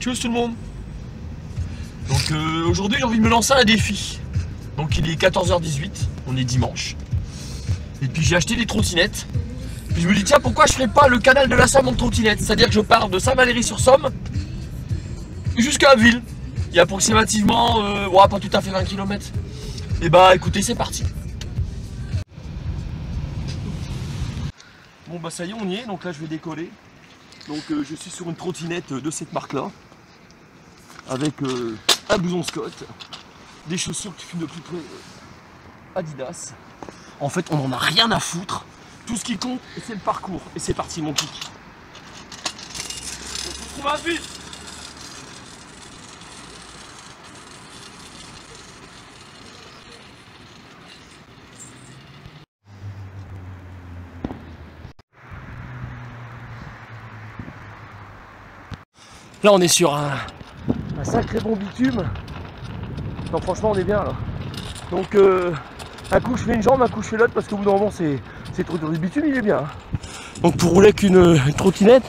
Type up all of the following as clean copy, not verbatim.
Tchuss tout le monde. Donc aujourd'hui j'ai envie de me lancer un défi. Donc il est 14h18, on est dimanche. Et puis j'ai acheté des trottinettes. Puis je me dis tiens pourquoi je ferais pas le canal de la Somme en trottinette. C'est-à-dire que je pars de Saint-Valery-sur-Somme jusqu'à Abbeville. Il y a approximativement, ouais, pas tout à fait 20 km. Et bah écoutez c'est parti. Bon bah ça y est on y est, donc là je vais décoller. Donc je suis sur une trottinette de cette marque là. Avec un blouson Scott, des chaussures qui filment de plus près Adidas. En fait on en a rien à foutre. Tout ce qui compte c'est le parcours. Et c'est parti mon kick. On se retrouve à Abbeville. Là on est sur un sacré bon bitume. Donc franchement on est bien là. Donc un coup je fais une jambe, un coup je fais l'autre parce qu'au bout d'un moment c'est trop dur. Le bitume il est bien. Donc pour rouler avec une trottinette,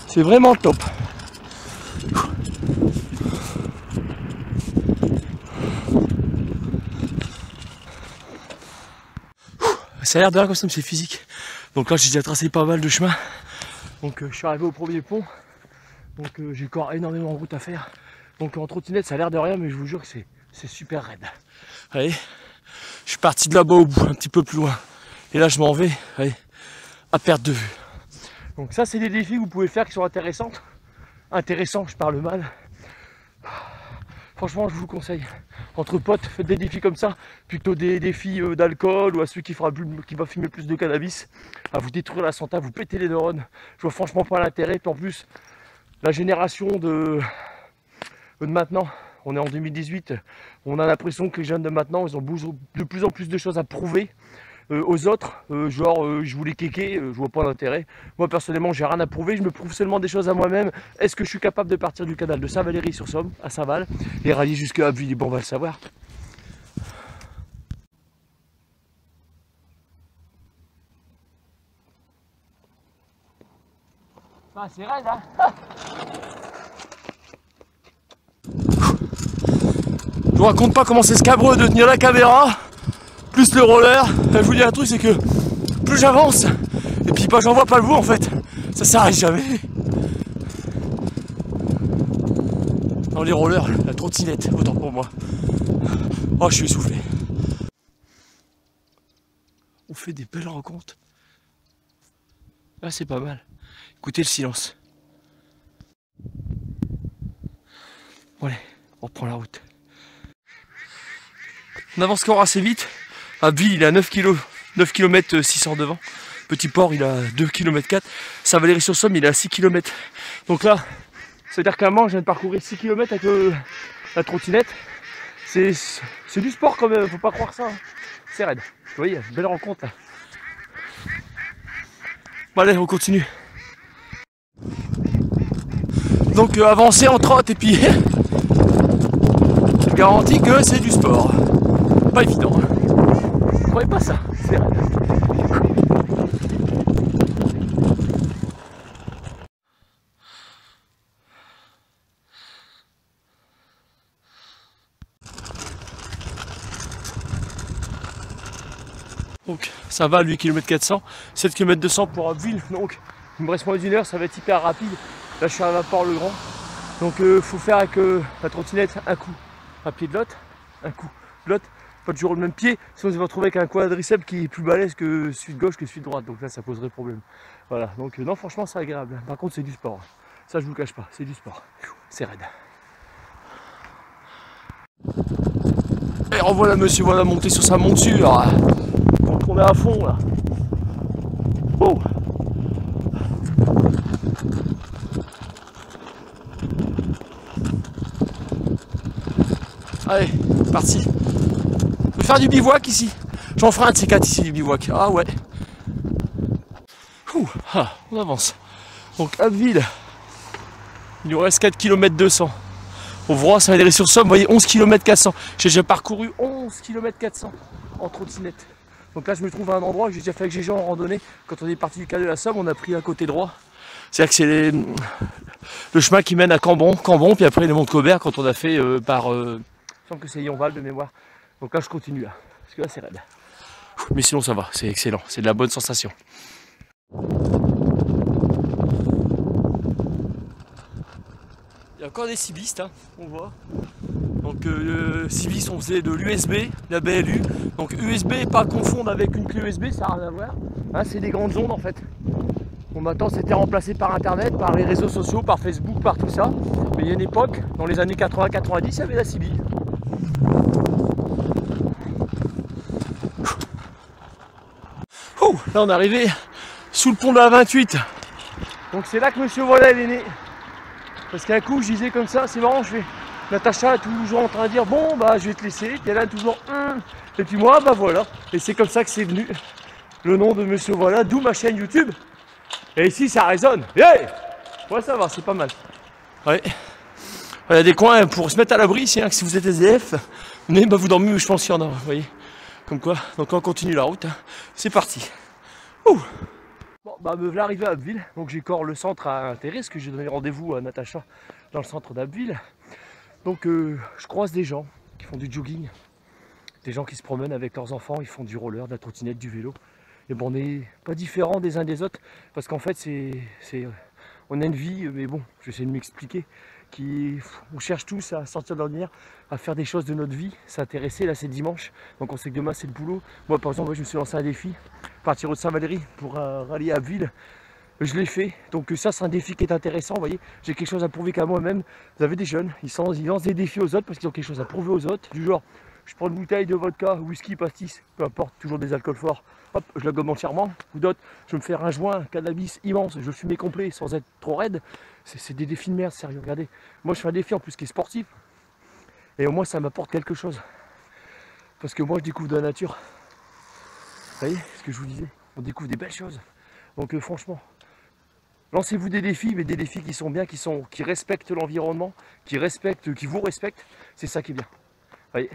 c'est vraiment top. Ça a l'air de rien comme ça mais c'est physique. Donc là j'ai déjà tracé pas mal de chemin. Donc je suis arrivé au premier pont. Donc j'ai encore énormément de route à faire. Donc en trottinette ça a l'air de rien mais je vous jure que c'est super raide. Allez, je suis parti de là-bas au bout, un petit peu plus loin. Et là je m'en vais, allez, à perte de vue. Donc ça c'est des défis que vous pouvez faire qui sont intéressants. Intéressants, je parle mal. Franchement je vous le conseille. Entre potes, faites des défis comme ça, plutôt des défis d'alcool ou à celui qui va fumer plus de cannabis, à vous détruire la santé, à vous péter les neurones. Je vois franchement pas l'intérêt. Puis en plus, la génération de maintenant, on est en 2018, on a l'impression que les jeunes de maintenant, ils ont de plus en plus de choses à prouver aux autres, genre je voulais kéker, je vois pas d'intérêt. Moi personnellement j'ai rien à prouver, je me prouve seulement des choses à moi-même. Est-ce que je suis capable de partir du canal de Saint-Valery-sur-Somme à Saint-Val et rallier jusqu'à Abbeville? Bon on va le savoir. Ah c'est raide hein. Je vous raconte pas comment c'est scabreux de tenir la caméra plus le roller. Je vous dis un truc, c'est que plus j'avance et puis j'en vois pas le bout en fait, ça s'arrête jamais. Dans les rollers, la trottinette, autant pour moi. Oh je suis essoufflé. On fait des belles rencontres. Là c'est pas mal. Écoutez le silence. Bon allez, on reprend la route. On avance encore assez vite. Abbeville il est à 9 km 600 devant. Petit Port il a 2 km 4. Saint-Valery-sur-Somme il est à 6 km. Donc là, c'est-à-dire qu'à un moment je viens de parcourir 6 km avec la trottinette. C'est du sport quand même, faut pas croire ça. Hein. C'est raide. Vous voyez, belle rencontre là. Bon allez, on continue. Donc avancer en trotte et puis je garantis que c'est du sport. Pas évident. Vous croyez pas ça? C'est raide. Donc ça va 8 km 400, 7 km 200 pour Abbeville. Donc il me reste moins d'une heure, ça va être hyper rapide. Là je suis à Port-le-Grand. Donc faut faire avec la trottinette un coup à pied de l'autre, un coup de l'autre. Pas toujours le même pied, sinon vous allez vous retrouver avec un quadriceps qui est plus balèze que celui de gauche que celui de droite. Donc là ça poserait problème. Voilà, donc non franchement c'est agréable. Par contre c'est du sport. Ça je vous le cache pas, c'est du sport. C'est raide. Et revoilà monsieur, voilà monter sur sa monture. Donc on est à fond là. Oh. Allez, c'est parti. Je vais faire du bivouac ici. J'en ferai un de ces quatre ici du bivouac. Ah ouais. Ouh, ah, on avance. Donc Abbeville, il nous reste 4 km 200. On voit Saint-Valery-sur-Somme, vous voyez 11 km 400. J'ai déjà parcouru 11 km 400 en trottinette. Donc là je me trouve à un endroit que j'ai déjà fait avec Gégé en randonnée. Quand on est parti du canal de la Somme, on a pris un côté droit C'est-à-dire que c'est le chemin qui mène à Cambon, puis après les monts de Cobert quand on a fait par... il me semble que c'est Yonval de mémoire. Donc là je continue là, parce que là c'est raide. Mais sinon ça va, c'est excellent, c'est de la bonne sensation. Il y a encore des cibistes, hein, on voit. Donc le cibiste on faisait de l'USB, la BLU. Donc USB, pas confondre avec une clé USB, ça n'a rien à voir. Hein, c'est des grandes ondes en fait. Bon maintenant c'était remplacé par internet, par les réseaux sociaux, par Facebook, par tout ça. Mais il y a une époque, dans les années 80-90, il y avait la CB. Oh, là on est arrivé sous le pont de la 28. Donc c'est là que Monsieur Voilà est né. Parce qu'un coup je disais comme ça, c'est marrant, je fais Natacha est toujours en train de dire bon bah je vais te laisser, puis elle a toujours et puis moi bah voilà. Et c'est comme ça que c'est venu le nom de Monsieur Voilà, d'où ma chaîne YouTube. Et ici ça résonne. Hey, ouais ça va, c'est pas mal. Ouais. Il y a des coins pour se mettre à l'abri, si vous êtes SDF, venez bah, vous dormez, je pense qu'il y en a, vous voyez. Comme quoi, donc on continue la route, hein. C'est parti. Ouh. Bon bah me voilà arrivé à Abbeville, donc j'ai encore le centre à intérêt, parce que j'ai donné rendez-vous à Natacha dans le centre d'Abbeville. Donc je croise des gens qui font du jogging, des gens qui se promènent avec leurs enfants, ils font du roller, de la trottinette, du vélo. Et bon on n'est pas différents des uns des autres, parce qu'en fait on a une vie, mais bon, j'essaie de m'expliquer, on cherche tous à sortir de l'ordinaire, à faire des choses de notre vie, s'intéresser. Là c'est dimanche, donc on sait que demain c'est le boulot. Moi par exemple, je me suis lancé un défi, partir au Saint-Valery pour rallier à Abbeville. Je l'ai fait, donc ça c'est un défi qui est intéressant, vous voyez, j'ai quelque chose à prouver qu'à moi-même. Vous avez des jeunes, ils lancent des défis aux autres parce qu'ils ont quelque chose à prouver aux autres, du genre, je prends une bouteille de vodka, whisky, pastis, peu importe, toujours des alcools forts, hop, je la gomme entièrement, ou d'autres, je vais me faire un joint, un cannabis immense, je fumais complet sans être trop raide. C'est des défis de merde, sérieux, regardez, moi je fais un défi en plus qui est sportif, et au moins ça m'apporte quelque chose, parce que moi je découvre de la nature, vous voyez ce que je vous disais, on découvre des belles choses, donc franchement, lancez-vous des défis, mais des défis qui sont bien, qui respectent l'environnement, qui vous respectent, c'est ça qui est bien. Vous voyez,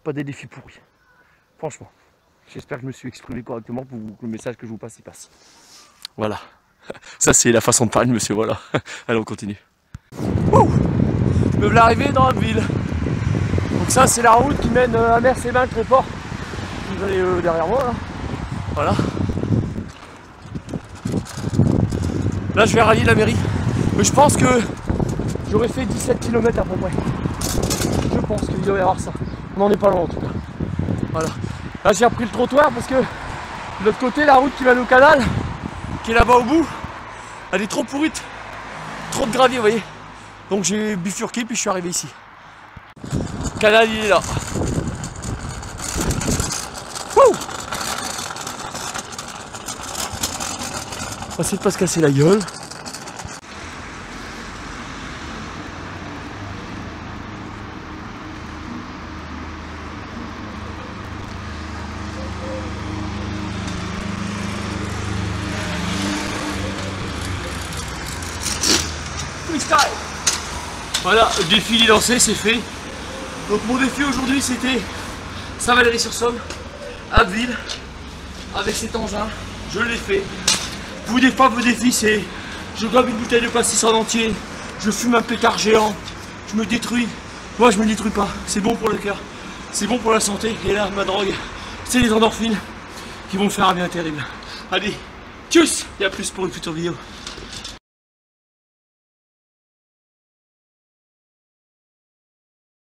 pas des défis pourris. Franchement, j'espère que je me suis exprimé correctement pour que le message que je vous passe, il passe. Voilà. Ça, c'est la façon de parler de Monsieur Voilà. Allez, on continue. Ouh, me voilà arrivé dans Abbeville. Donc ça, c'est la route qui mène à Mers-et-Bains, le Tréport. Vous allez derrière moi, là. Voilà. Là je vais rallier la mairie, mais je pense que j'aurais fait 17 km à peu près. Je pense qu'il doit y avoir ça. On n'en est pas loin en tout cas. Voilà. Là j'ai repris le trottoir parce que de l'autre côté la route qui va au canal, qui est là-bas au bout, elle est trop pourrite. Trop de gravier vous voyez. Donc j'ai bifurqué puis je suis arrivé ici. Le canal il est là. Wouh, on va essayer de pas se casser la gueule. Freestyle. Voilà, le défi est lancé, c'est fait. Donc mon défi aujourd'hui c'était Saint-Valery-sur-Somme, Abbeville, avec cet engin, je l'ai fait. Vous des fois vos défis c'est je gobe une bouteille de pastis en entier, je fume un pétard géant, je me détruis. Moi je me détruis pas, c'est bon pour le cœur, c'est bon pour la santé. Et là ma drogue, c'est les endorphines qui vont me faire un bien terrible. Allez, tchuss, et à plus pour une future vidéo.